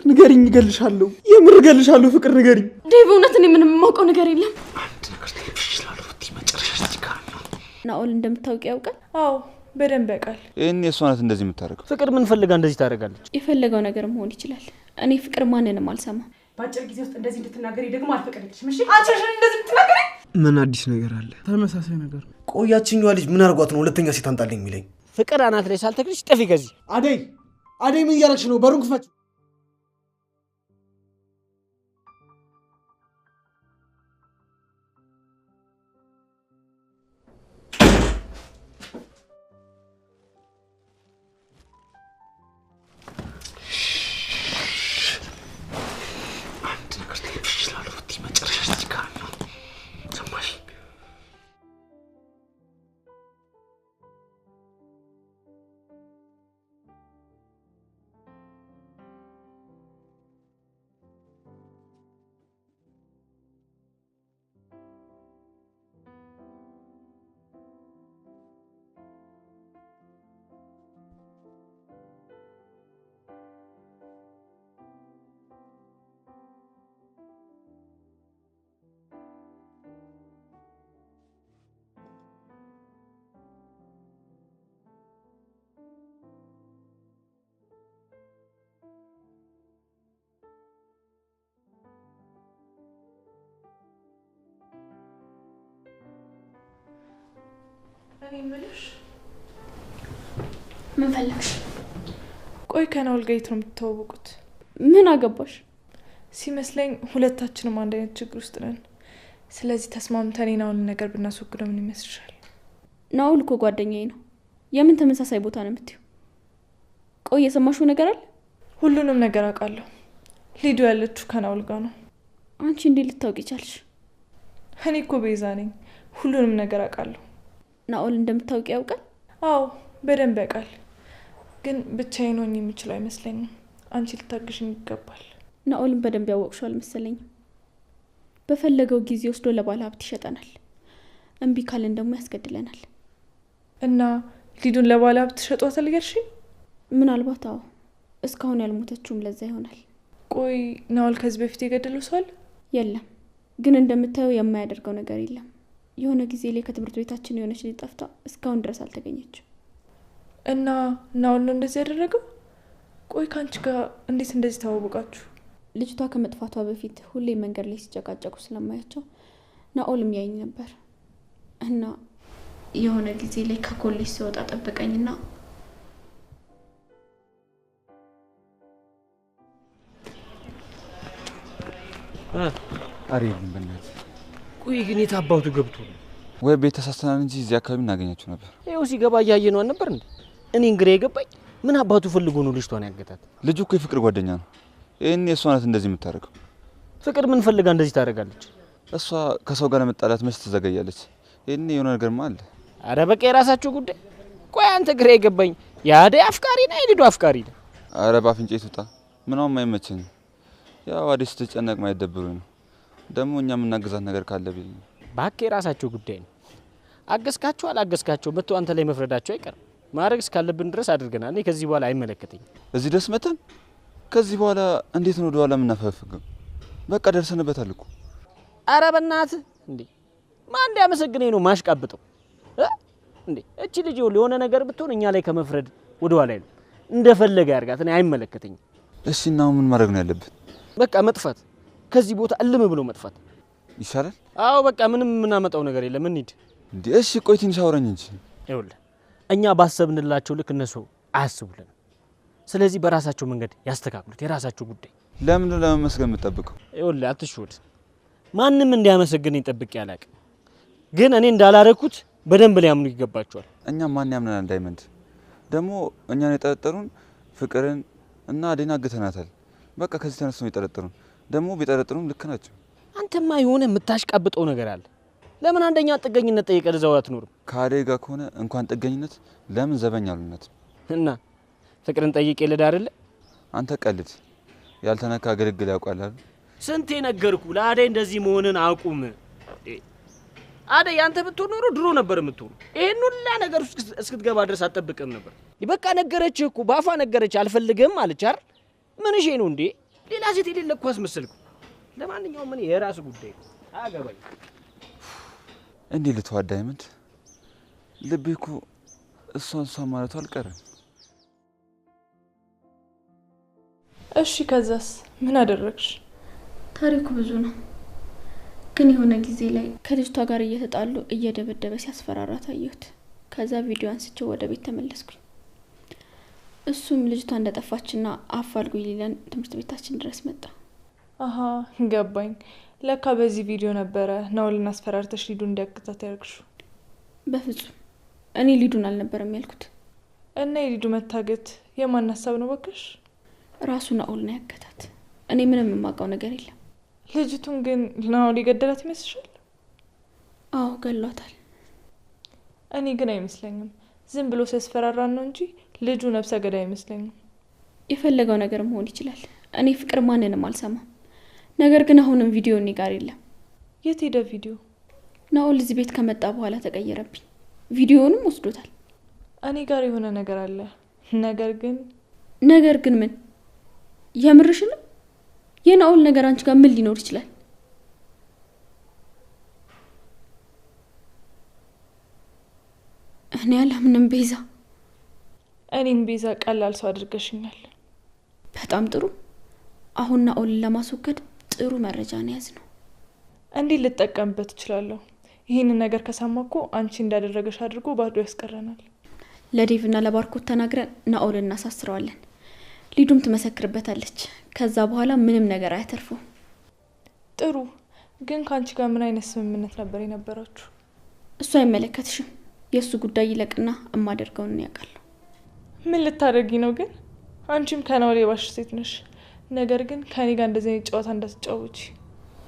ፍቅር ንገሪኝ እገልሻለሁ የምር እገልሻለሁ ፍቅር ንገሪኝ ዴቭ እውነት እኔ ምንም የማውቀው ነገር የለም አንድ ነገር ትይሽላል ወጥቲ መጨረሻ ትካል ናኦል እንደምታውቂ ያውቃል አዎ በደንብ ያውቃል እኔ እሷናት እንደዚህ የምታረጋው ፍቅር ምን ፈልጋ እንደዚህ ታረጋለች የፈለገው ነገር መሆን ይችላል እኔ ፍቅር ማንንም አልሰማም ባጭር ጊዜ ውስጥ እንደዚህ እንድትናገሪ ደግሞ አልፈቀደልሽም እሺ አንቺ እንደዚህ እንድትናገሪ ምን አዲስ ነገር አለ ተመሳሳይ ነገር ቆያችኛው ልጅ ምን አርጓት ነው ሁለተኛ ሴት አንጣልኝ የሚለኝ ፍቅር አናት ላይ ሳልተግልሽ ጥፊ ከዚህ አደይ ምን እያረግሽ ነው በሩን ክፈች እኔ ምልሽ ምን ፈልግሽ ቆይ ከናኦል ጋር ነው የምትተዋወቁት ምን አገባሽ ሲመስለኝ ሁለታችንም አንድ አይነት ችግር ውስጥ ነን ስለዚህ ተስማምተን ናኦልን ነገር ብናስወግደው ምን ይመስልሻል ናኦል እኮ ጓደኛዬ ነው የምን ተመሳሳይ ቦታ ነው የምትይው ቆይ የሰማሽው ነገር አለ ሁሉንም ነገር አውቃለሁ ሊዱ ያለችው ከናኦል ጋር ነው አንቺ እንዴት ልታውቂ ቻልሽ እኔ እኮ ቤዛ ነኝ ሁሉንም ነገር አውቃለሁ ናኦል እንደምታውቂ ያውቃል አዎ በደንብ ያውቃል ግን ብቻዬን ሆኜ የምችለው አይመስለኝም አንቺ ልታግሽኝ ይገባል ናኦልን በደንብ ያወቅሽው አልመሰለኝም በፈለገው ጊዜ ወስዶ ለባለ ሀብት ይሸጠናል እንቢ ካለን ደግሞ ያስገድለናል እና ሊዱን ለባለ ሀብት ሸጧታል ያልሽ ምናልባት አዎ እስካሁን ያልሞተችውም ለዛ ይሆናል ቆይ ናኦል ከዚህ በፊት የገደለው ሰው አለ የለም ግን እንደምታየው የማያደርገው ነገር የለም የሆነ ጊዜ ላይ ከትምህርት ቤታችን የሆነች ልጅ ጠፍታ እስካሁን ድረስ አልተገኘችም እና ናኦል ነው እንደዚህ ያደረገው ቆይ ካንቺ ጋር እንዴት እንደዚህ ታወቃችሁ ልጅቷ ከመጥፋቷ በፊት ሁሌ መንገድ ላይ ሲጨቃጨቁ ስለማያቸው ናኦልም ያይኝ ነበር እና የሆነ ጊዜ ላይ ከኮሌጅ ሲወጣ ጠበቀኝና አሪፍ በእናት ቆይ ግን የታባቱ ገብቶ ወይ ቤት ተሳስተናል እንጂ እዚህ አካባቢ እናገኛቸው ነበር ይኸው ሲገባ ያየነው ነበር እንዴ እኔ እንግዲህ የገባኝ ምን አባቱ ፈልጎ ነው ልጅቷን ያገታት ልጁ እኮ የፍቅር ጓደኛ ነው እኔ እሷናት እንደዚህ የምታረጋው ፍቅር ምን ፈልጋ እንደዚህ ታረጋለች እሷ ከሰው ጋር ለመጣላት መች ትዘገያለች እኔ የሆነ ነገርማ አለ አረ በቃ የራሳችሁ ጉዳይ ቆይ አንተ ግራ የገባኝ ያደይ አፍቃሪ ነው የሊዱ አፍቃሪ ነው አረ ባፍንጫ ይተጣ ምንም አይመቸኝ ያው አዲስ ተጨነቅ ማይደብሩኝ ነው ደግሞ እኛ የምናገዛት ነገር ካለ ቢል ባክ የራሳችሁ ጉዳይ ነው አገስካችሁ አላገስካችሁ መጥቶ አንተ ላይ መፍረዳቸው አይቀርም ማረግስ ካለብን ድረስ አድርገናል እኔ ከዚህ በኋላ አይመለከተኝ እዚህ ደስ መተን ከዚህ በኋላ እንዴት ነው ወደኋላ የምናፈፍገው በቃ ደርሰንበታል እኮ አረ በእናት እንዴ ማን እንዲያመሰግነኝ ነው ማሽቃብጠው እንዴ እቺ ልጅ የሆነ ነገር ብትሆን እኛ ላይ ከመፍረድ ወደኋላ አይሉ እንደፈለገ ያርጋት እኔ አይመለከተኝ እሺ እና ምን ማድረግ ነው ያለብን በቃ መጥፋት ከዚህ ቦታ እልም ብሎ መጥፋት ይሻላል አዎ በቃ ምንም ምናመጣው ነገር የለም እንሂድ እንዴ እሺ ቆይ ትንሽ አውራኝ እንጂ ይኸውልህ እኛ ባሰብንላቸው ልክ እነሱ አያስቡልን ስለዚህ በራሳቸው መንገድ ያስተካክሉት የራሳቸው ጉዳይ ለምን ለመመስገን የምትጠብቀው ይኸውልህ አትሽወድ ማንንም እንዲያመሰግነኝ ጠብቄ ያላቅ ግን እኔ እንዳላረኩት በደንብ ሊያምኑ ይገባቸዋል እኛ ማን ያምናል ዳይመንድ ደግሞ እኛን የጠረጠሩን ፍቅርን እና አዴና አግተናታል በቃ ከዚህ ተነስተው የጠረጠሩን ደግሞ ቢጠረጥሩም ልክ ናቸው አንተማ የሆነ የምታሽቃብጠው ነገር አለ ለምን አንደኛ ጥገኝነት ጠይቀህ እዛው አትኖርም ከአዴ ጋር ከሆነ እንኳን ጥገኝነት ለምን ዘበኛሉነት እና ፍቅርን ጠይቄ ልዳ አይደለ አንተ ቀልድ ያልተነካ ግልግል ያውቃል አይደል ስንቴ ነገርኩ ለአዴ እንደዚህ መሆንን አቁም አዴ ያንተ ብትሆን ኖሮ ድሮ ነበር የምትሆን ይሄን ሁላ ነገር እስክትገባ ድረስ አትጠብቅም ነበር በቃ ነገረች እኮ ባፋ ነገረች አልፈልግም አለች አይደል ምን እሺ ነው እንዴ ሌላ ሴት የሌለ እኮ አስመሰልኩ። ለማንኛውም ምን የራስ ጉዳይ አገባኝ። እንዴ ልተዋ ዳይመንድ፣ ልቤ እኮ እሷ ማለቱ አልቀረም። እሺ ከዛስ ምን አደረግሽ? ታሪኩ ብዙ ነው፣ ግን የሆነ ጊዜ ላይ ከልጅቷ ጋር እየተጣሉ እየደበደበ ሲያስፈራራ ታየሁት። ከዛ ቪዲዮ አንስቼው ወደ ቤት ተመለስኩኝ። እሱም ልጅቷ እንደጠፋችና አፋልጉኝ ሊለን ትምህርት ቤታችን ድረስ መጣ። አሃ ገባኝ። ለካ በዚህ ቪዲዮ ነበረ ናኦልን አስፈራርተሽ ሊዱ እንዲያግታት ያደርግሽው። በፍጹም እኔ ሊዱን አልነበረም ያልኩት። እና የሊዱ መታገት የማን ሀሳብ ነው በቃሽ? ራሱ ናኦል ነው ያገታት። እኔ ምንም የማውቀው ነገር የለም። ልጅቱን ግን ናኦል የገደላት ይመስልሻል? አዎ ገሏታል። እኔ ግን አይመስለኝም። ዝም ብሎ ሲያስፈራራን ነው እንጂ ልጁ ነፍሰ ገዳይ አይመስለኝም። የፈለገው ነገር መሆን ይችላል። እኔ ፍቅር ማንንም አልሰማም። ነገር ግን አሁንም ቪዲዮ እኔ ጋር የለም። የት ሄደ ቪዲዮ? ናኦል እዚህ ቤት ከመጣ በኋላ ተቀየረብኝ። ቪዲዮውንም ወስዶታል። እኔ ጋር የሆነ ነገር አለ። ነገር ግን ምን? የምርሽን? የናኦል ነገር አንቺ ጋር ምን ሊኖር ይችላል? እኔ አላምንም ቤዛ። እኔን ቤዛ ቀላል ሰው አድርገሽኛል። በጣም ጥሩ። አሁን ናኦልን ለማስወገድ ጥሩ መረጃ ነው ያዝነው። እንዴት ልጠቀምበት እችላለሁ? ይሄንን ነገር ከሰማኩ አንቺ እንዳደረገሽ አድርጎ ባዶ ያስቀረናል። ለዴቭና ለባርኮት ተናግረን ናኦልን እናሳስረዋለን። ሊዱም ትመሰክርበታለች። ከዛ በኋላ ምንም ነገር አያተርፈው። ጥሩ። ግን ካንቺ ጋር ምን አይነት ስምምነት ነበር የነበራችሁ? እሱ አይመለከትሽም። የሱ ጉዳይ ይለቅና እማደርገውን ያውቃል። ምን ልታደርጊ ነው ግን? አንቺም ከናኦል የባሽ ሴት ነሽ። ነገር ግን ከኔ ጋር እንደዚህ አይነት ጨዋታ እንዳትጫወቺ።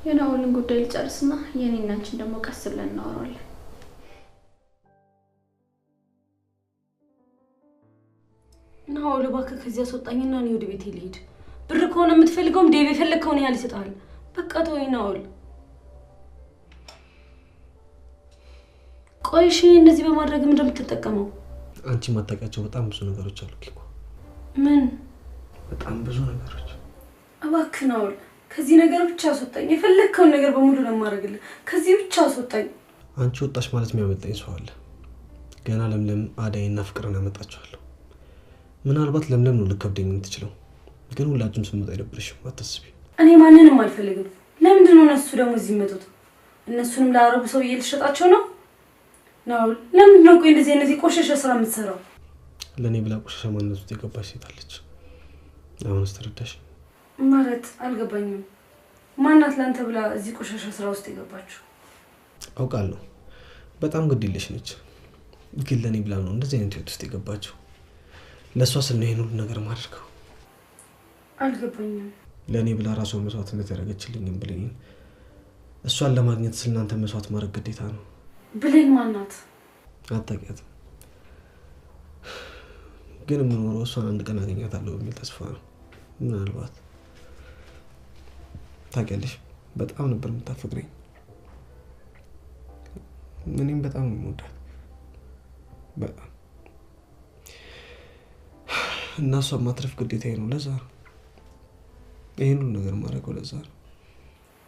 የናኦልን ጉዳይ ልጨርስና የኔና አንቺን ደግሞ ቀስ ብለን እናወራለን። ናኦል እባክህ ከዚህ አስወጣኝና እኔ ወደ ቤቴ ልሂድ። ብር ከሆነ የምትፈልገውም ዴቭ የፈለግከውን ያህል ይሰጣል። በቃ ተወኝ ናኦል። ቆይ እሺ እንደዚህ በማድረግ ምን እንደምትጠቀመው? አንቺ ማታውቂያቸው በጣም ብዙ ነገሮች አሉ እኮ። ምን? በጣም ብዙ ነገሮች። እባክህ ናኦል ከዚህ ነገር ብቻ አስወጣኝ። የፈለግከውን ነገር በሙሉ ነው የማደርግልህ። ከዚህ ብቻ አስወጣኝ። አንቺ ወጣሽ ማለት የሚያመጣኝ ሰው አለ። ገና ለምለም አዳይና ፍቅርን አመጣቸዋለሁ። ምናልባት ለምለም ነው ልከብደኝ የምትችለው፣ ግን ሁላችሁም ስመጣ አይደብርሽም፣ አታስቢ። እኔ ማንንም አልፈልግም። ለምንድን ነው እነሱ ደግሞ እዚህ መጡት? እነሱንም ለአረቡ ሰውዬ ልትሸጣቸው ነው? ናኦል ለምንድን ነው ቆይ እንደዚህ ቆሻሻ ስራ የምትሰራው? ለኔ ብላ ቆሻሻ ማንነት ውስጥ የገባች ሴት አለች። አሁንስ ተረዳሽ? ማለት አልገባኝም። ማናት ላንተ ብላ እዚህ ቆሻሻ ስራ ውስጥ የገባችው? አውቃለሁ በጣም ግድ የለሽ ነች፣ ግን ለኔ ብላ ነው እንደዚህ አይነት ህይወት ውስጥ የገባችው። ለሷ ስለ ይሄን ሁሉ ነገር ማድረገው አልገባኝም። ለኔ ብላ ራሷ መስዋዕትነት ያደረገችልኝም ብለኝ እሷን ለማግኘት ስለናንተ መስዋዕት ማድረግ ግዴታ ነው። ብሌን ማናት? አታውቂያትም፣ ግን የምኖረው እሷን አንድ ቀን አገኛታለሁ በሚል ተስፋ ነው። ምናልባት ታውቂያለሽ፣ በጣም ነበር የምታፈቅረኝ። እኔም በጣም ነው የምወዳት በጣም። እና እሷን ማትረፍ ግዴታዬ ነው። ለዛ ነው ይሄን ሁሉ ነገር ማድረገው፣ ለዛ ነው።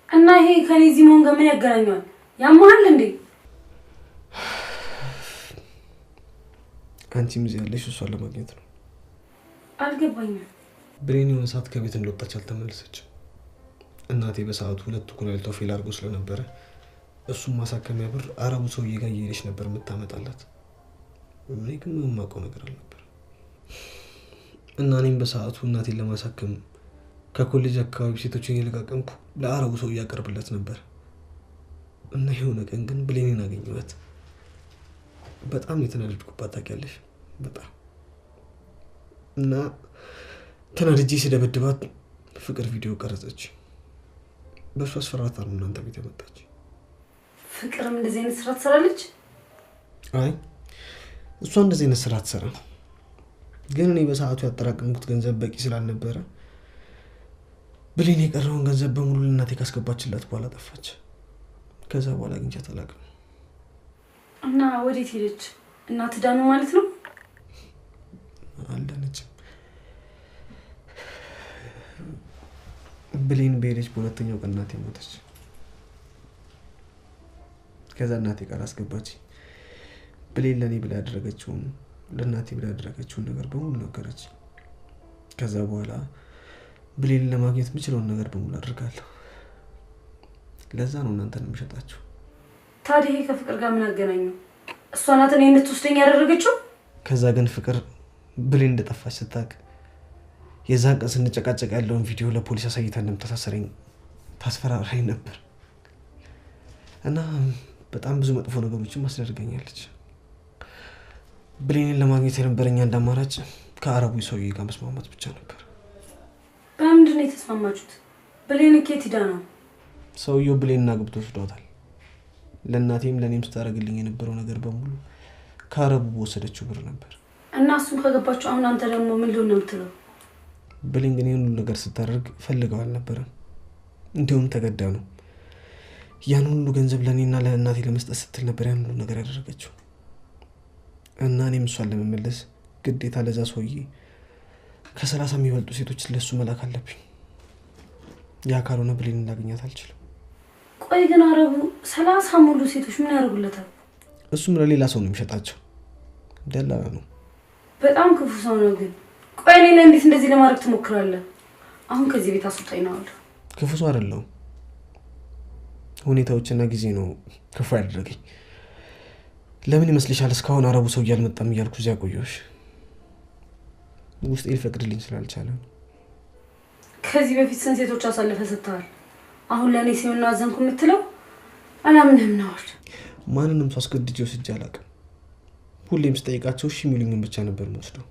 እና ይሄ ከኔ እዚህ መሆን ጋር ምን ያገናኘዋል? ያማሃል እንዴ? አንቺም እዚህ ያለሽ እሷን ለማግኘት ነው። አልገባኝም። ብሌን የሆነ ሰዓት ከቤት እንደወጣች አልተመለሰችም። እናቴ በሰዓቱ ሁለቱ ኩላሊቷ ፌል አድርጎ ስለነበረ እሱም ማሳከሚያ ብር አረቡ ሰውዬ ጋር እየሄደች ነበር የምታመጣላት። እኔ ግን ምንም የማውቀው ነገር አልነበር እና እኔም በሰዓቱ እናቴን ለማሳከም ከኮሌጅ አካባቢ ሴቶችን እየለቃቀምኩ ለአረቡ ሰውዬ ያቀርብለት ነበር እና የሆነ ቀን ግን ብሌንን አገኘኋት። በጣም የተናደድኩባት ታውቂያለሽ፣ በጣም እና ተናድጄ ስደበድባት ፍቅር ቪዲዮ ቀረጸች። በሷ አስፈራታ ነው እናንተ ቤት የመጣች። ፍቅርም እንደዚህ አይነት ስራ ትሰራለች? አይ እሷ እንደዚህ አይነት ስራ ትሰራ፣ ግን እኔ በሰዓቱ ያጠራቀምኩት ገንዘብ በቂ ስላልነበረ ብሌን የቀረውን ገንዘብ በሙሉ ለእናቴ ካስገባችላት በኋላ ጠፋች። ከዛ በኋላ አግኝቻት አላውቅም። እና ወዴት ሄደች? እናት ዳኑ ማለት ነው? አልዳነችም። ብሌን በሄደች በሁለተኛው ቀን እናቴ ሞተች። ከዛ እናቴ ጋር አስገባች። ብሌን ለኔ ብላ ያደረገችውን ለእናቴ ብላ ያደረገችውን ነገር በሙሉ ነገረች። ከዛ በኋላ ብሌን ለማግኘት የምችለውን ነገር በሙሉ አድርጋለሁ። ለዛ ነው እናንተን የምሸጣችሁ። ታዲያ ይሄ ከፍቅር ጋር ምን አገናኘው? እሷ ናት እኔ እንድትወስደኝ ያደረገችው? ከዛ ግን ፍቅር ብሌን እንደጠፋች ስታውቅ የዛን ቀን ስንጨቃጨቅ ያለውን ቪዲዮ ለፖሊስ አሳይታ እንደምታሳሰረኝ ታስፈራራኝ ነበር እና በጣም ብዙ መጥፎ ነገሮችን ማስደርገኛለች። ብሌንን ለማግኘት የነበረኝ አንድ አማራጭ ከአረቡ ሰውዬ ጋር መስማማት ብቻ ነበር። በምንድን ነው የተስማማችሁት? ብሌን ከየት ሄዳ ነው? ሰውዬው ብሌንን አግብቶ ወስዷታል። ለእናቴም ለእኔም ስታደርግልኝ የነበረው ነገር በሙሉ ከአረቡ ወሰደችው ብር ነበር። እና እሱን ከገባችሁ አሁን አንተ ደግሞ ምን ሊሆን ነው የምትለው? ብሌን ግን ይህን ሁሉ ነገር ስታደርግ ፈልገው አልነበረም፣ እንዲሁም ተገዳ ነው። ያን ሁሉ ገንዘብ ለእኔና ለእናቴ ለመስጠት ስትል ነበር ያን ሁሉ ነገር ያደረገችው። እና እኔም እሷን ለመመለስ ግዴታ ለዛ ሰውዬ ከ30 የሚበልጡ ሴቶች ለሱ መላክ አለብኝ። ያ ካልሆነ ብሌንን ላገኛት አልችልም። ቆይ ግን አረቡ 30 ሙሉ ሴቶች ምን ያደርጉለታል? እሱም ለሌላ ሰው ነው የሚሸጣቸው። ደላላ ነው። በጣም ክፉ ሰው ነው። ግን ቆይ እኔ እንዴት እንደዚህ ለማድረግ ትሞክራለህ? አሁን ከዚህ ቤት አስወጣኝ ነው አለ። ክፉ ሰው አይደለሁም። ሁኔታዎችና ጊዜ ነው ክፉ ያደረገኝ። ለምን ይመስልሻል እስካሁን አረቡ ሰው እያልመጣም እያልኩ እዚያ ቆየሁሽ? ውስጤ ሊፈቅድልኝ ስላልቻለ። ከዚህ በፊት ስንት ሴቶች አሳልፈ ሰጥተሃል። አሁን ለእኔ ሲሆን አዘንኩ የምትለው አላምንም ነው። ማንንም ሰው አስገድጄ ወስጄ አላውቅም። ሁሌም ስጠይቃቸው እሺ የሚሉኝን ብቻ ነበር የምወስደው።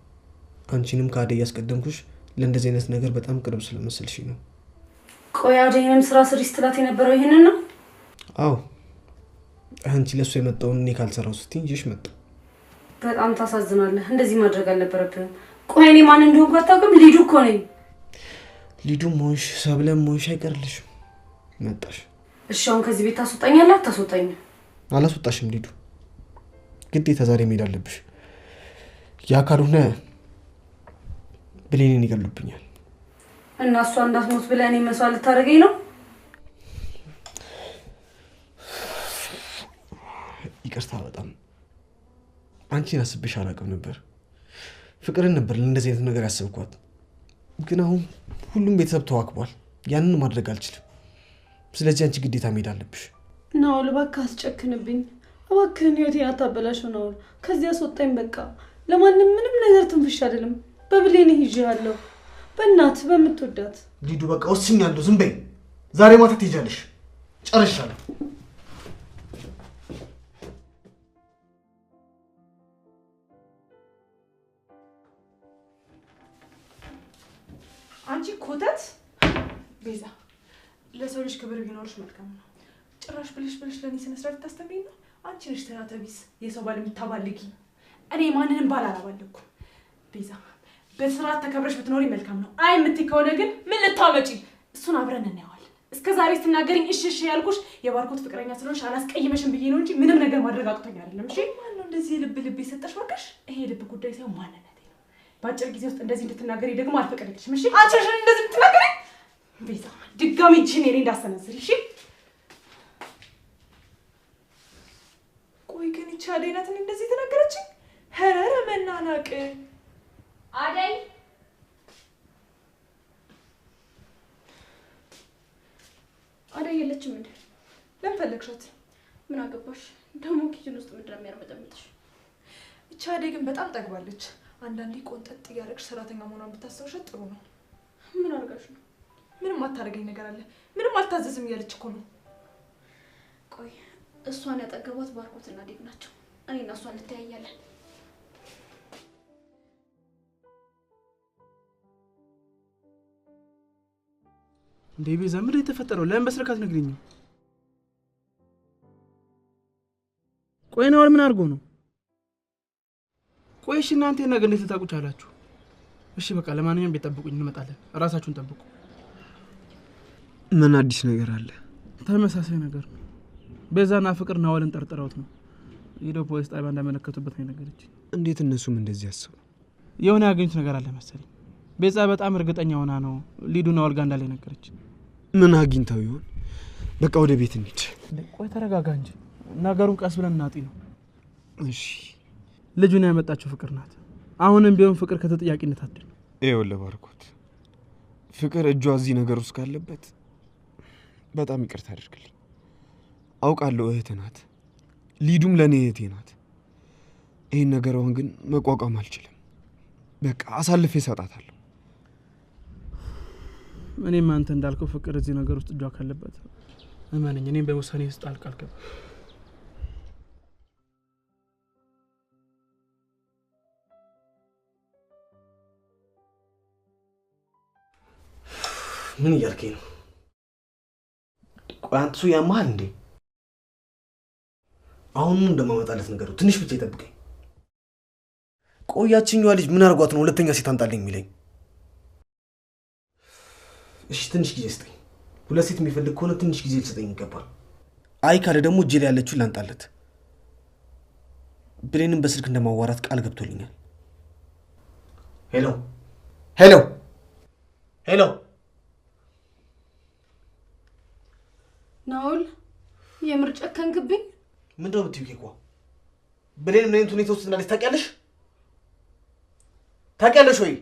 አንቺንም ከአደይ ያስቀደምኩሽ ለእንደዚህ አይነት ነገር በጣም ቅርብ ስለመሰልሽኝ ነው። ቆይ አደይንም ስራ ስሪ ስትላት የነበረው ይሄንን ነው? አዎ፣ አንቺ ለሱ የመጣውን እኔ ካልሰራው ስትይኝ ይሽ መጣ። በጣም ታሳዝናለህ። እንደዚህ ማድረግ አልነበረብህም። ቆይ እኔ ማን እንደሆንኩ አታውቅም? ሊዱ እኮ ነኝ። ሊዱም ሆንሽ ሰብለም ሆንሽ አይቀርልሽም። መጣሽ። እሺ አሁን ከዚህ ቤት ታስወጣኛለህ? አታስወጣኝም? አላስወጣሽም ሊዱ። ግዴታ ዛሬ መሄድ አለብሽ። ያ ካልሆነ ብሌንን ይገሉብኛል። እና እሷ እንዳትሞት ብለህ እኔ መስዋዕት ልታደርገኝ ነው? ይቅርታ በጣም አንቺን አስብሽ አላውቅም ነበር። ፍቅርን ነበር ለእንደዚህ አይነት ነገር ያሰብኳት። ግን አሁን ሁሉም ቤተሰብ ተዋክቧል። ያንን ማድረግ አልችልም። ስለዚህ አንቺ ግዴታ መሄድ አለብሽ። ናውል እባክህ አስጨክንብኝ። እባክህን ህይወቴን አታበላሽው ናውል። ከዚህ አስወጣኝ በቃ። ለማንም ምንም ነገር ትንፍሽ አይደለም። በብሌን ይዤሃለሁ። በእናት በምትወዳት ሊዱ በቃ ወስኛለሁ። ዝም በይ። ዛሬ ማታ ትሄጃለሽ። ጨርሻለሁ። አንቺ ኮተት ቤዛ፣ ለሰው ልጅ ክብር ቢኖርሽ መልካም ነው። ጭራሽ ብለሽ ለኔ ስነ ስርዓት ታስተምሪኝ ነው? አንቺ ነሽ ተናተቢስ የሰው ባል የምታባልጊ። እኔ ማንንም ባል አላባልኩ። ቤዛ፣ በስርዓት ተከብረሽ ብትኖሪ መልካም ነው። አይ የምትይ ከሆነ ግን ምን ልታመጪ? እሱን አብረን እናየዋለን። እስከዛሬ ስትናገሪኝ እሺ ያልኩሽ የባርኮት ፍቅረኛ ስለሆንሽ አላስቀይመሽም ብዬ ነው እንጂ ምንም ነገር ማድረግ አቅቶኝ አይደለም። እሺ ማን ነው እንደዚህ ልብ የሰጠሽ? ወቀሽ ይሄ ልብ ጉዳይ ሳይሆን ማንነቴ ነው። በአጭር ጊዜ ውስጥ እንደዚህ እንድትናገሪ ደግሞ አልፈቀደልሽም። እሺ አንቺ ነሽ እንደዚህ የምትናገሪ። ቤዛ፣ ድጋሚ እጅሽን እኔ እንዳሰነዝሪ እሺ? ቆይ ግን ይቺ አደይ ናት እንደዚህ ተናገረችኝ? ኧረ መናናቅ። አደይ አደይ የለችም እንዴ? ለምን ፈለግሻት? ምን አገባሽ? ደግሞ ኪችን ውስጥ ምንድን ነው የሚያርመጠምጥሽ? ይቺ አደይ ግን በጣም ጠግባለች። አንዳንዴ ቆንጠጥ እያደረግሽ ሰራተኛ መሆኗን ብታስታውሻት ጥሩ ነው። ምን አድርጋሽ ነው? ምንም አታደርገኝ ነገር አለ። ምንም አልታዘዝም እያለች እኮ ነው። ቆይ እሷን ያጠገቧት ባርኮትና ዴቭ ናቸው። እኔና እሷ እንተያያለን። እንዴ ቤዛ፣ ምንድን ነው የተፈጠረው? ለምን በስልክ አትነግሪኝም? ቆይ ናውል ምን አድርጎ ነው? ቆይ እሺ እናንተ ነገር እንዴት ልታውቁ ቻላችሁ? እሺ በቃ ለማንኛውም ቤት ጠብቁኝ፣ እንመጣለን። ራሳችሁን ጠብቁ። ምን አዲስ ነገር አለ? ተመሳሳይ ነገር ነው። ቤዛና ፍቅር ናውልን ጠርጥረውት ነው ሄደው ፖሊስ ጣቢያ እንዳመለከቱበት ነው ነገረች። እንዴት እነሱም እንደዚህ ያስቡ? የሆነ ያገኙት ነገር አለ መሰለኝ። ቤዛ በጣም እርግጠኛ ሆና ነው ሊዱ ናውል ጋር እንዳለ ነገረች። ምን አግኝተው ይሆን? በቃ ወደ ቤት እንሂድ። ቆይ ተረጋጋ እንጂ ነገሩን ቀስ ብለን እናጢ ነው። እሺ ልጁን ያመጣችው ፍቅር ናት። አሁንም ቢሆን ፍቅር ከተጠያቂነት አትድን። ይኸውልህ ባርኮት፣ ፍቅር እጇ እዚህ ነገር ውስጥ ካለበት በጣም ይቅርታ አድርግልኝ። አውቃለሁ እህትህ ናት፣ ሊዱም ለእኔ እህቴ ናት። ይህን ነገሯን ግን መቋቋም አልችልም። በቃ አሳልፌ እሰጣታለሁ። እኔም አንተ እንዳልከው ፍቅር እዚህ ነገር ውስጥ እጇ ካለበት እመነኝ፣ እኔም በውሳኔ ውስጥ ጣልቃ አልገባም። ምን እያልከኝ ነው? ቆይ አንተ ሰው ያማሃል እንዴ? አሁንም እንደማመጣለት ነገሩ ትንሽ ብቻ ይጠብቀኝ። ቆያችኛዋ ልጅ ምን አርጓት ነው ሁለተኛ ሴት አንጣልኝ የሚለኝ? እሺ ትንሽ ጊዜ ስጠኝ። ሁለት ሴት የሚፈልግ ከሆነ ትንሽ ጊዜ ልሰጠኝ ይገባል። አይ ካለ ደግሞ እጄ ላይ ያለችውን ላንጣለት። ብሌንም በስልክ እንደማዋራት ቃል ገብቶልኛል። ሄሎ ሄሎ ሄሎ ናውል የምር ጨከንክብኝ። ምንድን ነው የምትይው? ኬኳ ብሌን ምን አይነት ሁኔታ ውስጥ እንዳለች ታውቂያለሽ? ታውቂያለሽ ወይ?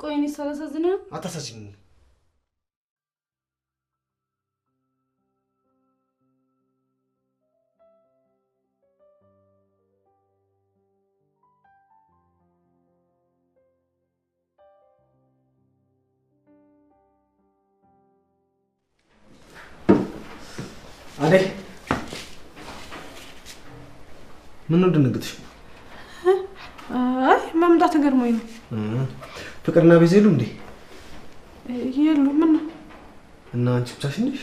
ቆይ እኔ ሳላሳዝንህ? አታሳዝኝ። አዴ ምን ነው ደነገጥሽ? አይ መምጣት ገርሞኝ ነው። ፍቅርና ቤዛ የሉም እንዴ? የሉም። ምን ነው እና አንቺ ብቻሽን ነሽ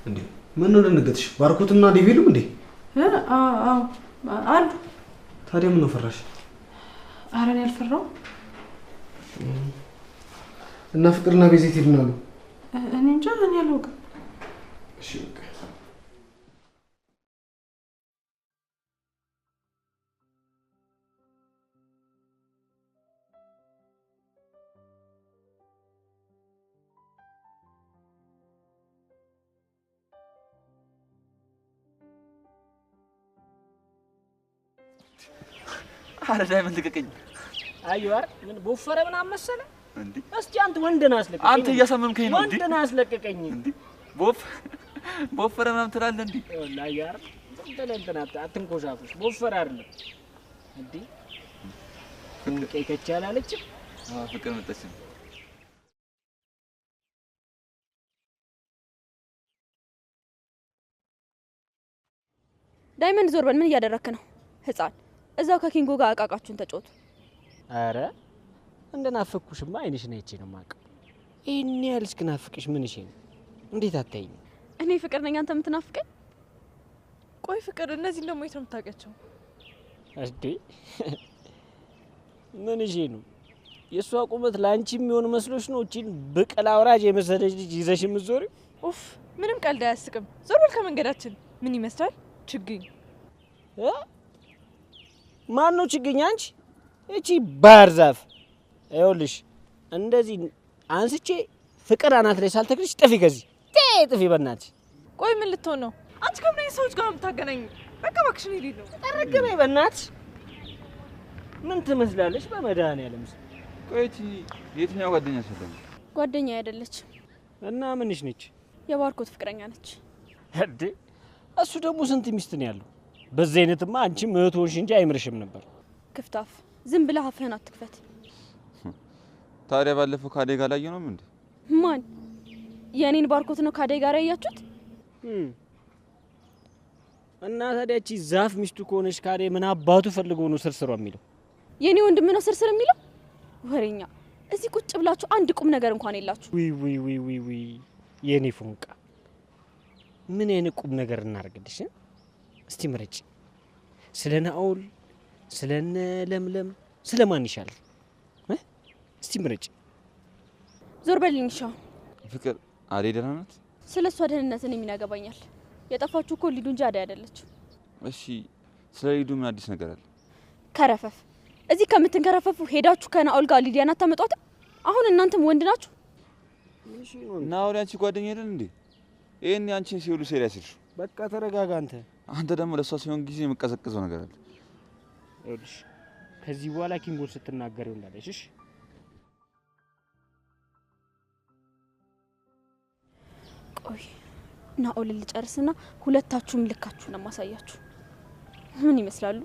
እንዴ? ምን ነው ደነገጥሽ? ባርኮትና ዴቭ የሉም እንዴ? አዎ አሉ። ታዲያ ምን ነው ፈራሽ? ኧረ እኔ አልፈራሁም። እና ፍቅርና ቤዛ የት ሄዱ ነው? እኔ እንጃ፣ እኔ አላውቅም። እሺ በቃ አረ ዳይመንድ ልቀቀኝ። አዩአር ምን ቦፈረ ምን አመሰለ እንዴ? እስቲ አንተ ወንድ ነህ አስለቀቀኝ። አንተ እያሰመምከኝ ነው እንዴ? ወንድ ነህ አስለቀቀኝ እንዴ? ቦፈረ ምናምን ትላለህ እንዴ? ወላሂ አዩአር እንትን አትንኮሻኩሽ። ቦፈረ አይደለም እንዴ? ፍቅር ከቻለ አለች። ፍቅር መጣች። ዳይመንድ ዞር በል። ምን እያደረክ ነው ህፃን? እዛው ከኪንጎ ጋር አቃቃችሁን ተጫወቱ። አረ እንደናፈኩሽማ አይንሽን አይቼ ነው የማውቀው። ይሄን ያህል እስክናፍቅሽ ምን እሺ ነው? እንዴት አታይኝ? እኔ ፍቅር ነኝ፣ አንተ የምትናፍቀኝ? ቆይ ፍቅር እነዚህ ደግሞ የት ነው የምታውቂያቸው? እንዴ ምን እሺ ነው? የሷ ቁመት ላንቺ የሚሆን መስሎሽ ነው እቺን ብቅል አውራጅ የመሰለች ልጅ ይዘሽ የምትዞሪው? ኡፍ ምንም ቀልድ አያስቅም። ዞር በል ከመንገዳችን። ምን ይመስላል? ችግኝ ማን ነው ችግኝ? አንቺ እቺ ባህር ዛፍ። ይኸውልሽ እንደዚህ አንስቼ ፍቅር አናት ላይ ሳልተክልሽ ጥፊ፣ ከዚህ ጥፊ በእናትሽ። ቆይ ምን ልትሆን ነው? አንቺ ከምን አይነት ሰዎች ጋር የምታገናኝ? በቃ እባክሽን ሂድ ነው። ተረገመኝ በእናትሽ። ምን ትመስላለሽ በመድኃኒዓለም። ቆይ እቺ የትኛው ጓደኛሽ ነው? ጓደኛ አይደለች እና ምንሽ ነች? የባርኮት ፍቅረኛ ነች። እንዴ እሱ ደግሞ ስንት ሚስት ነው ያለው? በዚህ አይነትማ አንቺም እህት ሆንሽ እንጂ አይምርሽም ነበር። ክፍታፍ፣ ዝም ብለህ አፍህን አትክፈት። ታዲያ ባለፈው ካዴ ጋር ላይ ነው እንዴ? ማን? የኔን ባርኮት ነው ካዴ ጋር ያያችሁት? እና ታዲያ እቺ ዛፍ ሚስቱ ከሆነች ካዴ ምን አባቱ ፈልጎ ነው ስርስሯ የሚለው? የኔ ወንድም ነው ስርስር የሚለው? ወሬኛ። እዚህ ቁጭ ብላችሁ አንድ ቁም ነገር እንኳን የላችሁ። ዊ የኔ ፉንቃ፣ ምን አይነት ቁም ነገር እናርግልሽ? እስቲ ምረጭ። ስለ ናኦል፣ ስለነ ለምለም፣ ስለማን ይሻላል? እስቲ ምረጭ። ዞር በልኝ ሻው። ፍቅር አዴ ደህና ናት? ስለሷ ደህንነት እኔ ምን ያገባኛል? የጠፋችሁ እኮ ሊዱ እንጂ አደይ አይደለችም። እሺ ስለ ሊዱ ምን አዲስ ነገር አለ? ከረፈፍ፣ እዚህ ከምትንከረፈፉ ሄዳችሁ ከናኦል ጋር ሊዲያን አታመጧት? አሁን እናንተም ወንድ ናችሁ? ናኦል ያንቺ ጓደኛ አይደል እንዴ? ይሄን ያንቺን ሲውሉ ሴሪያስ ልሽ በቃ ተረጋጋ አንተ። አንተ ደግሞ ለሷ ሲሆን ጊዜ የምቀዘቅዘው ነገር አለ። ይኸውልሽ ከዚህ በኋላ ኪንጎን ስትናገር ይሆናልሽ። እሺ ቆይ ናኦልን ልጨርስና ሁለታችሁም ልካችሁን ማሳያችሁ። ምን ይመስላሉ?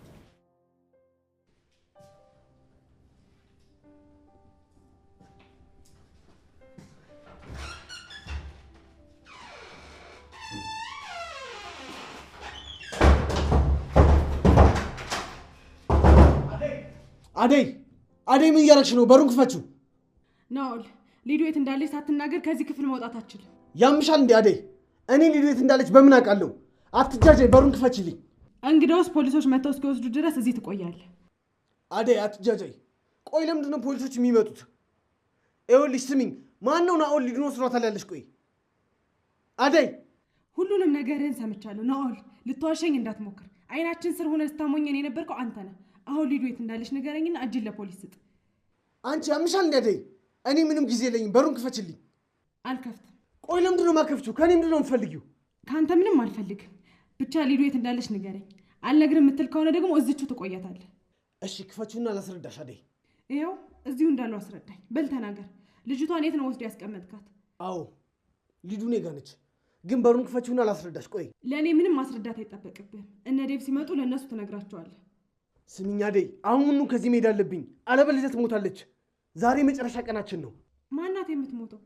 አደይ ምን እያደረግሽ ነው? በሩን ክፈችው። ናኦል ሊዱ የት እንዳለች ሳትናገር ከዚህ ክፍል መውጣት አትችልም። ያምሻል እንዴ አደይ? እኔ ሊዱ የት እንዳለች በምን አውቃለሁ? አትጃጃይ፣ በሩን ክፈችልኝ። እንግዲያውስ ፖሊሶች መጥተው እስኪወስዱ ድረስ እዚህ ትቆያለህ። አደይ አትጃጃይ። ቆይ ለምንድን ነው ፖሊሶች የሚመጡት? ይኸውልሽ ስሚኝ፣ ማን ነው ናኦል ሊዱን ወስዷታል ያለሽ? ቆይ አደይ፣ ሁሉንም ነገርህን ሰምቻለሁ። ናኦል ልትዋሸኝ እንዳትሞክር። አይናችን ስር ሆነ ስታሞኘን የነበርከው አንተ ነህ። አሁን ሊዱ የት እንዳለች ንገረኝና እጅን ለፖሊስ ስጥ። አንቺ ያምሻል እንዴ አደይ? እኔ ምንም ጊዜ የለኝም፣ በሩን ክፈችልኝ። አልከፍትም። ቆይ ለምንድን ነው የማከፍችው? ከኔ ምንድን ነው የምትፈልጊው? ከአንተ ምንም አልፈልግም። ብቻ ሊዱ የት እንዳለች ንገረኝ። አልነግርም የምትል ከሆነ ደግሞ እዚችው ትቆያታለህ። እሺ ክፈችውና ላስረዳሽ አደይ። ይኸው እዚሁ እንዳለው አስረዳኝ። በል ተናገር። ልጅቷን የት ነው ወስዶ ያስቀመጥካት? አዎ ሊዱ እኔ ጋር ነች፣ ግን በሩን ክፈችውና ላስረዳሽ። ቆይ ለእኔ ምንም ማስረዳት አይጠበቅብህም። እነ ዴቭ ሲመጡ ለእነሱ ትነግራቸዋለህ። ስሚኝ አደይ፣ አሁኑኑ ከዚህ መሄድ አለብኝ፣ አለበለዚያ ትሞታለች። ዛሬ መጨረሻ ቀናችን ነው። ማናት የምትሞተው?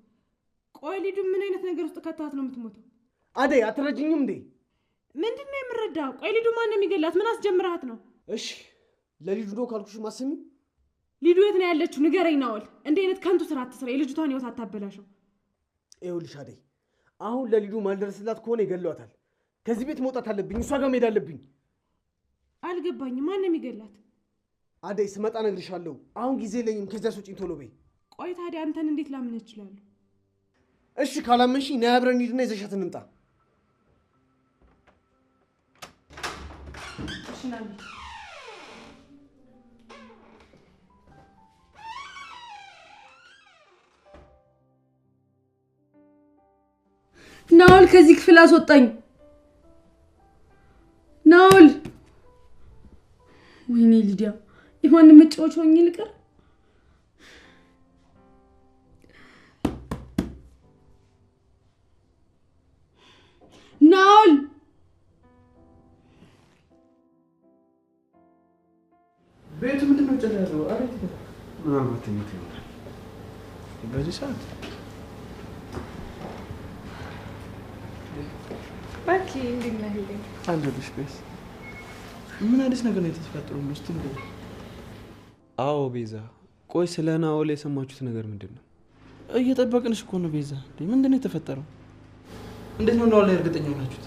ቆይ ሊዱ ምን አይነት ነገር ውስጥ ከተሃት ነው የምትሞተው? አደይ አትረጅኝም እንዴ? ምንድን ነው የምረዳው? ቆይ ሊዱ ማን ነው የሚገላት? ምን አስጀምረሃት ነው? እሺ ለሊዱ ነው ካልኩሽ ማሰሚ። ሊዱ የት ነው ያለችው? ንገረኝ ናኦል። እንዲህ አይነት ከንቱ ስራ አትስራ። የልጅቷን ህይወት አታበላሸው። ይኸውልሽ አደይ፣ አሁን ለሊዱ ማልደርስላት ከሆነ ይገለዋታል። ከዚህ ቤት መውጣት አለብኝ፣ እሷ ጋር መሄድ አለብኝ። አልገባኝም። ማን ነው የሚገላት? አደይ ስመጣ እነግርሻለሁ። አሁን ጊዜ የለኝም። ከዚያ ስውጪኝ ቶሎ በይ። ቆይ ታዲያ አንተን እንዴት ላምን እችላለሁ? እሺ ካላመንሽኝ ነይ አብረን ሂድና ይዘሻት እንምጣ። እሺ ና እንሂድ። ናኦል ከዚህ ክፍል አስወጣኝ። ናኦል፣ ወይኔ ሊዲያ፣ የማንም መጫወቻ ሆኜ ልቀር? ናኦል፣ ቤቱ ምንድን ነው ጭራ ያለው? አቤት ምናልባት ተኝቶ ይሆናል በዚህ ሰዓት። ባኪ እንዴት ነህ? አለሁልሽ። ቤስ ምን አዲስ ነገር ነው የተፈጠረው? እስቲ ንገሪኝ። አዎ ቤዛ፣ ቆይ ስለ ናኦል የሰማችሁት ነገር ምንድን ነው? እየጠበቅንሽ እኮ ነው ቤዛ። ምንድን ነው የተፈጠረው? እንዴት ነው ናኦል ላይ እርግጠኛ ሆናችሁት?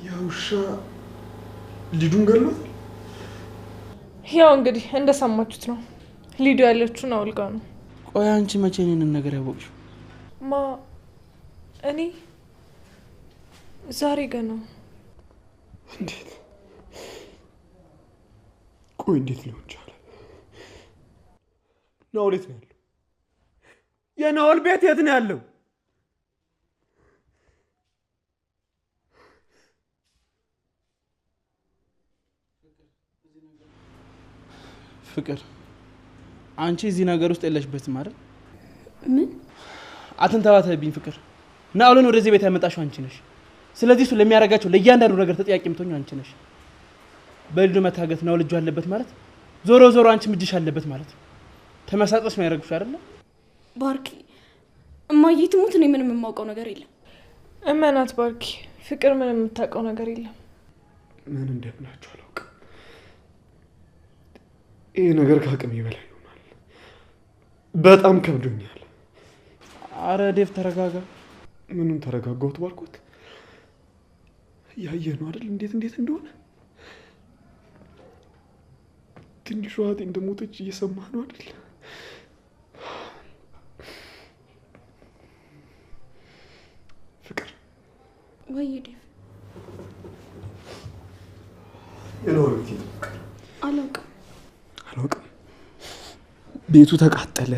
ያውሻ ሊዱን ገሏት። ያው እንግዲህ እንደሰማችሁት ነው። ሊዱ ያለችው ናኦል ጋር ነው። ቆይ አንቺ መቼ እኔን ነገር ያወቅሽው? እኔ ዛሬ ገና። እንዴት? ቆይ እንዴት ሊሆን ቻለ? ናኦል የት ነው ያለው? የናኦል ቤት የት ነው ያለው? ፍቅር፣ አንቺ እዚህ ነገር ውስጥ የለሽበትም አይደል? ምን አትንተባተብኝ ፍቅር። ናኦልን ወደዚህ ቤት ያመጣሽው አንቺ ነሽ። ስለዚህ እሱ ለሚያደርጋቸው ለእያንዳንዱ ነገር ተጠያቂ የምትሆኚው አንቺ ነሽ። በሊዱ መታገት ናኦል እጁ አለበት ማለት ዞሮ ዞሮ አንቺ እጅሽ አለበት ማለት ነው። ተመሳጥረሽ ነው ያደረግሽው አይደል? ባርኪ፣ እማዬ ትሙት፣ እኔ ምንም የማውቀው ነገር የለም። እመናት ባርኪ፣ ፍቅር ምንም የምታውቀው ነገር የለም። ምን እንደምላችሁ አላውቅም። ይህ ነገር ከአቅሜ በላይ ይሆናል። በጣም ከብዶኛል። አረ ዴቭ ተረጋጋ። ምንም ተረጋጋሁት ባልኩት? ያየህ ነው አይደል እንዴት እንደሆነ። ትንሿ እህቴ እንደሞተች እየሰማህ ነው አይደል? ፍቅር ወይ ዴቭ የኖርኩት አላውቅም። ቤቱ ተቃጠለ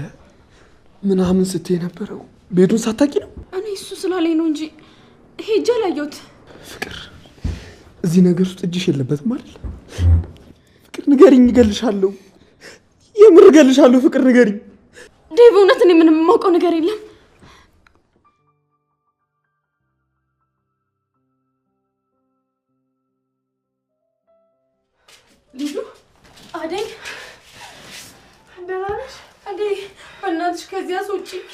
ምናምን ስትይ የነበረው ቤቱን ሳታቂ ነው? እኔ እሱ ስላለኝ ነው እንጂ ሄጄ አላየሁት። ፍቅር እዚህ ነገር ውስጥ እጅሽ የለበትም አይደል? ፍቅር ንገሪኝ፣ እገልሻለሁ። የምር እገልሻለሁ። ፍቅር ንገሪኝ። ዴቭ እውነት እኔ ምንም የማውቀው ነገር የለም። ልጁ አደይ ደህና ነሽ? አደይ በእናትሽ ከዚህ አስወጪኝ።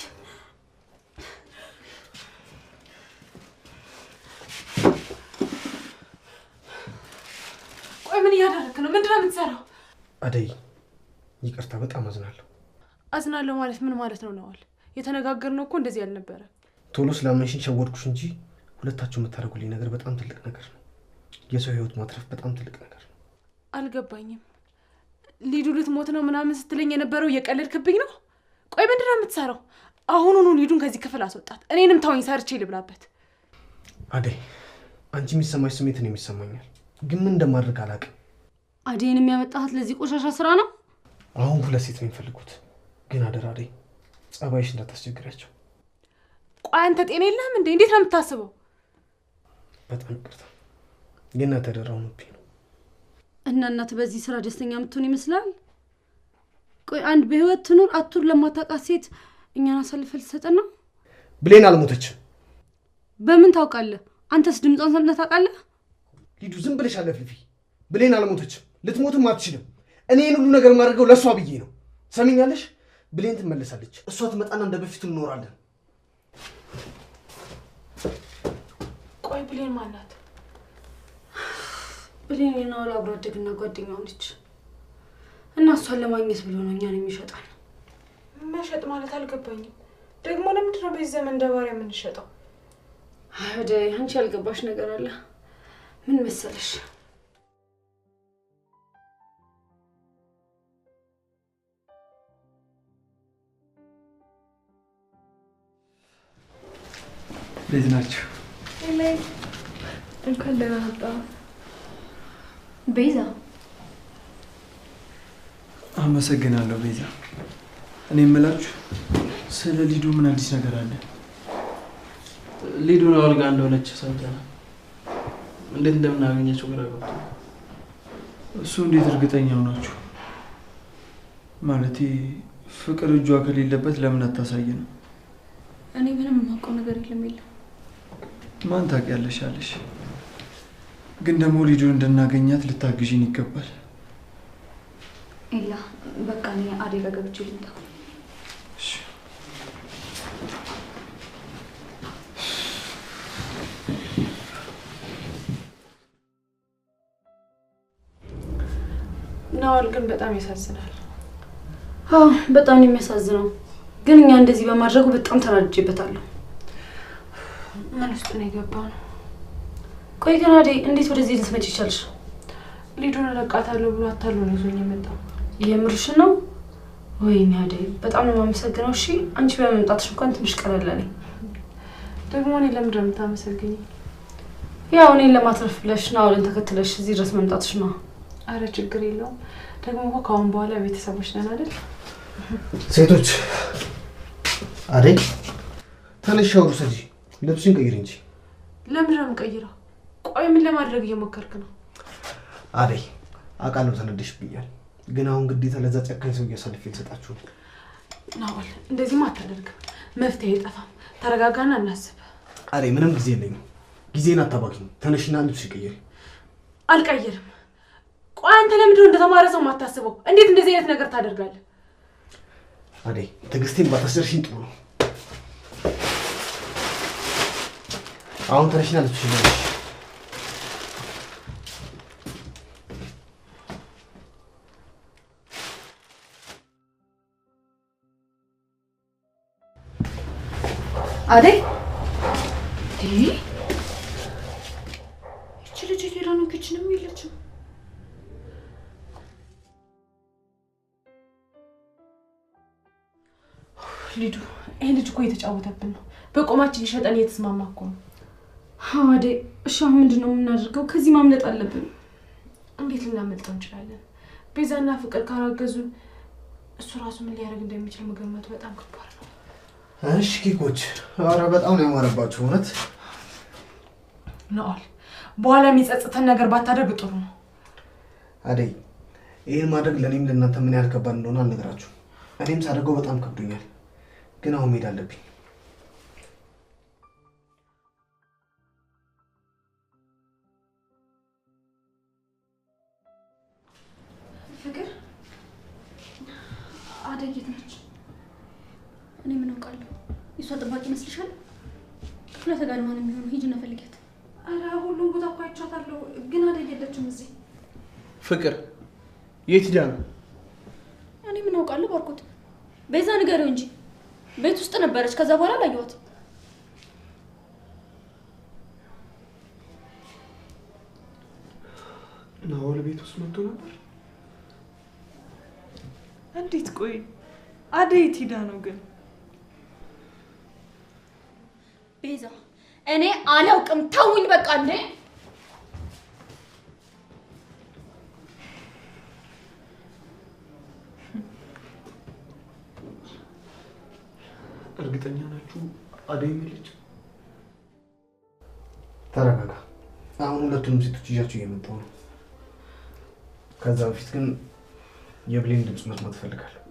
ቆይ ምን እያደረክ ነው? ምንድን ነው የምትሰራው? አደይ ይቅርታ፣ በጣም አዝናለሁ። አዝናለሁ ማለት ምን ማለት ነው? ነዋል የተነጋገርነው እኮ እንደዚህ ያልነበረ። ቶሎ ስላመንሽኝ ሸወድኩሽ እንጂ ሁለታችሁ የምታደርጉልኝ ነገር በጣም ትልቅ ነገር ነው። የሰው ህይወት ማትረፍ በጣም ትልቅ ነገር ነው። አልገባኝም። ሊዱ ልትሞት ነው ምናምን ስትለኝ የነበረው እየቀለድክብኝ ነው? ቆይ ምንድን ነው የምትሰራው? አሁኑኑ ሊዱን ከዚህ ክፍል አስወጣት። እኔንም ታወኝ፣ ሰርቼ ልብላበት። አደይ አንቺ የሚሰማሽ ስሜት ነው የሚሰማኛል፣ ግን ምን እንደማድረግ አላውቅም። አደይን የሚያመጣት ለዚህ ቆሻሻ ስራ ነው? አሁን ሁለት ሴት ነው የሚፈልጉት፣ ግን አደራ አደይ ጸባይሽ እንዳታስቸግሪያቸው። ቆይ አንተ ጤና የለህም እንዴ? እንዴት ነው የምታስበው? በጣም ይቅርታ፣ የእናትህ ያደራው ነው። እና እናት በዚህ ስራ ደስተኛ የምትሆን ይመስላል? ቆይ አንድ በህይወት ትኑር አቱር ለማታውቃት ሴት እኛን አሳልፈህ ልትሰጠን ነው? ብሌን አልሞተችም። በምን ታውቃለህ? አንተስ ድምጿን ሰምተህ ታውቃለህ? ሊዱ ዝም ብለሽ አለፍልፊ። ብሌን አልሞተችም፣ ልትሞትም አትችልም። እኔ ይህን ሁሉ ነገር ማድረገው ለእሷ ብዬ ነው። ሰሚኛለሽ? ብሌን ትመለሳለች። እሷ ትመጣና እንደ በፊቱ እንኖራለን። ቆይ ብሌን ማናት? ብሌን የናውል አብሮ አደግና ጓደኛው ነች እና እሷን ለማግኘት ብሎ ነው እኛን የሚሸጣል። መሸጥ ማለት አልገባኝም። ደግሞ ለምንድን ነው በዚህ ዘመን እንደ ባሪያ የምንሸጠው? አደይ አንቺ ያልገባሽ ነገር አለ። ምን መሰለሽ? እንዴት ናችሁ? እንኳን ደህና መጣህ። ቤዛ አመሰግናለሁ ቤዛ። እኔ የምላችሁ ስለ ሊዱ ምን አዲስ ነገር አለ? ሊዱ ነው አልጋ እንደሆነች ሰምተናል። እንዴት እንደምናገኛቸው ግራ ገብቶኛል። እሱ እንዴት እርግጠኛ ሆናችሁ? ማለቴ ፍቅር እጇ ከሌለበት ለምን አታሳየንም? እኔ ምንም የማውቀው ነገር የለም። ማን ታውቂያለሽ አለሽ? ግን ደግሞ ሊዱን እንድናገኛት ልታግዢን ይገባል። ኤላ በቃ እኔ አደይ ጋር ገብቼ ልምጣ። እሺ ናዋል ግን በጣም ያሳዝናል። አዎ በጣም ነው የሚያሳዝነው። ግን እኛ እንደዚህ በማድረጉ በጣም ተናድጄበታለሁ። ምን ውስጥ ነው የገባው ነው? ቆይ ግን አደይ እንዴት ወደዚህ ልትመጪ ይቻልሽ? ሊዱን እለቃታለሁ ብሎ አታሎ ነው ይዞኝ የመጣው። የምርሽ ነው? ወይኔ አደይ በጣም ነው የማመሰግነው። እሺ አንቺ በመምጣትሽ እንኳን ትንሽ ቀለል አለኝ። ደግሞ እኔ ለምንድን ነው የምታመሰግኝ? ያው እኔን ለማትረፍ ብለሽ ናውልን ተከትለሽ እዚህ ድረስ መምጣትሽ ነው። አረ ችግር የለውም። ደግሞ እኮ ከአሁን በኋላ ቤተሰቦች ነን አይደል? ሴቶች አደይ ተነሽ፣ ሻወር ውሰጂ፣ ልብስሽን ቀይሪ እንጂ። ለምንድን ነው የምቀይረው? ቆይ ምን ለማድረግ እየሞከርክ ነው? አደይ አውቃለሁ ተነደሽብኛል፣ ግን አሁን ግዴታ ለዛ ጨካኝ ሰው እያሳልፌ ልሰጣችሁ ነው። ናዋል እንደዚህማ አታደርግም። መፍትሄ አይጠፋም። ተረጋጋና እናስብ። አደይ ምንም ጊዜ የለኝም፣ ጊዜን አታባክኝ። ተነሽና ልብስሽን ቀይሪ። አልቀይርም። ቆይ አንተ ለምንድን ነው እንደተማረ ሰው የማታስበው? እንዴት እንደዚህ አይነት ነገር ታደርጋለህ? አደይ ትዕግስቴን ባታስደርሽኝ ጥሩ ነው። አሁን ተነሽና ልብስሽን ቀይሪ። አደይ ይቺ ልጅ ሄዳ ነው? ኪችንም የለችም። ሊዱ ይሄ ልጅ እኮ እየተጫወተብን ነው። በቆማችን ሊሸጠን እየተስማማ እኮ ነው። አዴ እሺ አሁን ምንድነው የምናደርገው? ከዚህ ማምለጥ አለብን። እንዴት ልናመልጠው እንችላለን? ቤዛና ፍቅር ካራገዙን እሱ ራሱ ምን ሊያደርግ እንደሚችል መገመቱ በጣም ከባድ ነው። እሺ ኬኮች፣ ኧረ በጣም ነው ያማረባችሁ እውነት። ናኦል በኋላ የሚጸጽተን ነገር ባታደርግ ጥሩ ነው። አደይ ይሄን ማድረግ ለኔም ለእናንተ ምን ያህል ከባድ እንደሆነ አልነግራችሁ። እኔም ሳደርገው በጣም ከብዶኛል፣ ግን አሁን መሄድ አለብኝ። ፍቅር አደይ የት ነች? እኔ ምን አውቃለሁ? የሷ ጥባቂ ይመስልሻል? ክፍለ ተጋድማ ነው የሚሆነው። ሂጂና ፈልጊያት። አረ ሁሉም ቦታ እኮ አይቻታለሁ፣ ግን አደይ የለችም እዚህ። ፍቅር የት ሄዳ ነው? እኔ ምን አውቃለሁ? ባርኮት ቤዛ ንገሪው እንጂ ቤት ውስጥ ነበረች። ከዛ በኋላ አላየኋትም። ናኦል ቤት ውስጥ መጥቶ ነበር። እንዴት? ቆይ አደይ የት ሄዳ ነው ግን? ቤዛ እኔ አላውቅም። ተውኝ በቃ እንዴ። እርግጠኛ ናችሁ አደይ የለች? ተረጋጋ። አሁን ሁለቱንም ሴቶች ይዣቸው እየመጣሁ ነው። ከዛ በፊት ግን የብሌን ድምፅ መስማት እፈልጋለሁ።